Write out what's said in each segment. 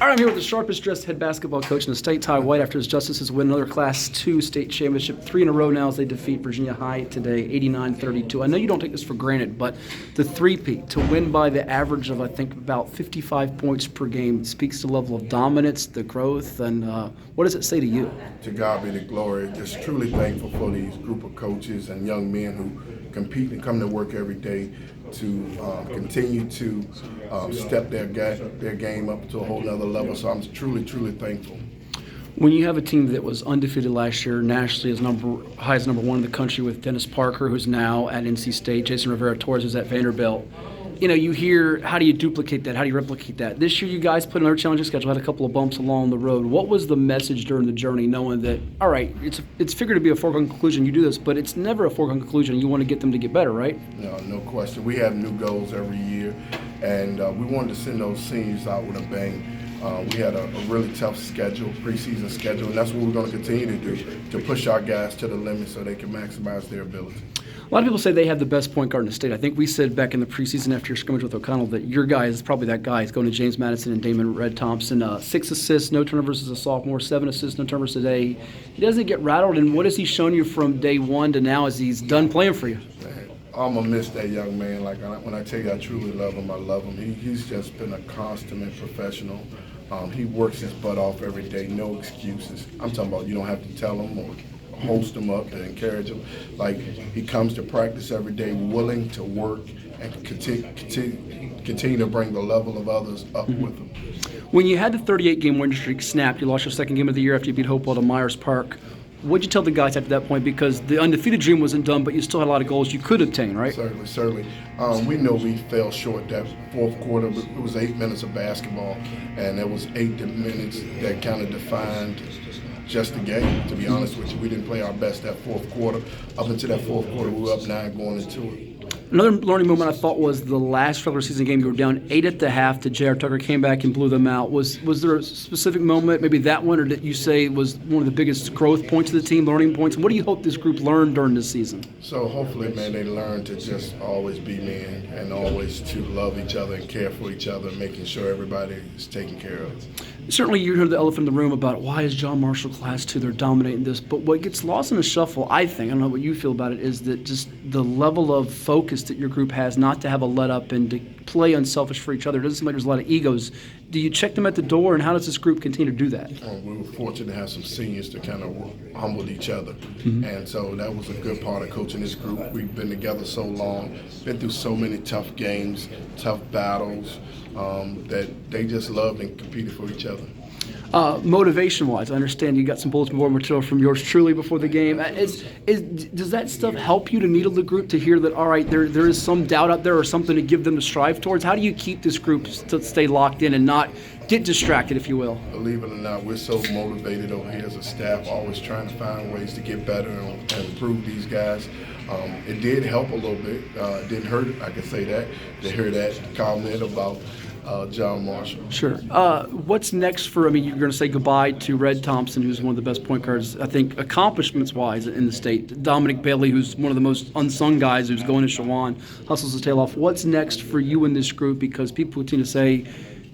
All right, I'm here with the sharpest dressed head basketball coach in the state, Ty White, after his Justices win another Class II state championship, 3 in a row now as they defeat Virginia High today, 89-32. I know you don't take this for granted, but the three-peat, to win by the average of, I think, about 55 points per game, speaks to the level of dominance, the growth, and what does it say to you? To God be the glory. Just truly thankful for these group of coaches and young men who compete and come to work every day to continue to step their game up to a whole nother level. So I'm truly, truly thankful. When you have a team that was undefeated last year, nationally as highest number one in the country, with Dennis Parker, who's now at NC State, Jason Rivera-Torres, who's at Vanderbilt, you hear, how do you duplicate that? How do you replicate that? This year you guys put another challenging schedule, had a couple of bumps along the road. What was the message during the journey, knowing that, all right, it's figured to be a foregone conclusion, you do this, but it's never a foregone conclusion. You want to get them to get better, right? No question. We have new goals every year, and we wanted to send those seniors out with a bang. We had a really tough schedule, preseason schedule, and that's what we're going to continue to do, to push our guys to the limit so they can maximize their ability. A lot of people say they have the best point guard in the state. I think we said back in the preseason after your scrimmage with O'Connell that your guy is probably that guy. He's going to James Madison and Damon Red Thompson. 6 assists, no turnovers as a sophomore, 7 assists, no turnovers today. He doesn't get rattled, and what has he shown you from day one to now as he's done playing for you? I'm going to miss that young man. Like, when I tell you I truly love him, I love him. He's just been a consummate professional. He works his butt off every day, no excuses. I'm talking about you don't have to tell him or host him up and encourage him. Like, he comes to practice every day willing to work and continue to bring the level of others up with him. When you had the 38-game winning streak snapped, you lost your second game of the year after you beat Hopewell to Myers Park. What'd you tell the guys after that point? Because the undefeated dream wasn't done, but you still had a lot of goals you could obtain, right? Certainly. We know we fell short that fourth quarter. It was 8 minutes of basketball, and it was 8 minutes that kind of defined just the game, to be honest with you. We didn't play our best that fourth quarter. Up until that fourth quarter, we were up 9 going into it. Another learning moment I thought was the last regular season game. You were down 8 at the half to J.R. Tucker, came back and blew them out. Was there a specific moment, maybe that one, or that you say was one of the biggest growth points of the team, learning points? What do you hope this group learned during this season? So hopefully, man, they learn to just always be men and always to love each other and care for each other, making sure everybody is taken care of. Certainly you heard the elephant in the room about why is John Marshall Class II, they're dominating this, but what gets lost in the shuffle, I think, I don't know what you feel about it, is that just the level of focus that your group has not to have a let up and to play unselfish for each other. It doesn't seem like there's a lot of egos. Do you check them at the door, and how does this group continue to do that? We were fortunate to have some seniors to kind of humble each other, and so that was a good part of coaching this group. We've been together so long, been through so many tough games, tough battles, that they just loved and competed for each other. Motivation-wise, I understand you got some bulletin board material from yours truly before the game. Does that stuff help you to needle the group to hear that, all right, there is some doubt out there or something to give them to strive towards? How do you keep this group to stay locked in and not get distracted, if you will? Believe it or not, we're so motivated over here as a staff, always trying to find ways to get better and improve these guys. It did help a little bit. It didn't hurt, I can say that, to hear that comment about John Marshall. Sure. What's next you're going to say goodbye to Red Thompson, who's one of the best point guards, I think, accomplishments-wise in the state. Dominic Bailey, who's one of the most unsung guys, who's going to Shawan, hustles his tail off. What's next for you in this group? Because people continue to say,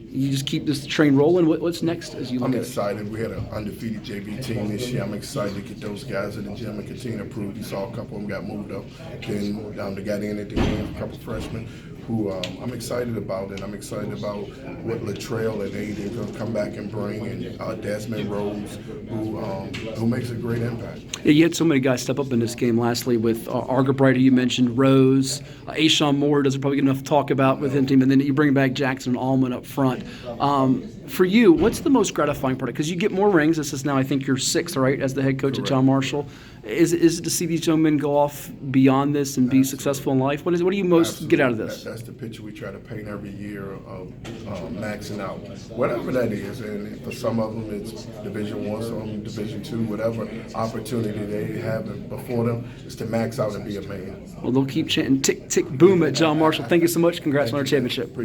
you just keep this train rolling. What's next as you look at it? I'm excited. We had an undefeated JV team this year. I'm excited to get those guys in the gym and continue to prove. You saw a couple of them got moved up. Then they got in at the end, a couple freshmen who I'm excited about, and I'm excited about what Latrell and Aiden going to come back and bring, and Desmond Rose, who makes a great impact. Yeah, you had so many guys step up in this game lastly with Argerbright, who you mentioned, Rose, Ashawn Moore doesn't probably get enough to talk about with him team, and then you bring back Jackson and Allman up front. For you, what's the most gratifying part? Because you get more rings. This is now, I think, your 6th, right, as the head coach at John Marshall. Is it to see these young men go off beyond this and be successful in life? What do you most get out of this? That's the picture we try to paint every year of maxing out, whatever that is. And for some of them, it's Division I, some of them Division II, whatever opportunity they have before them is to max out and be a man. Well, they'll keep chanting tick, tick, boom at John Marshall. Thank you so much. Congrats on our championship.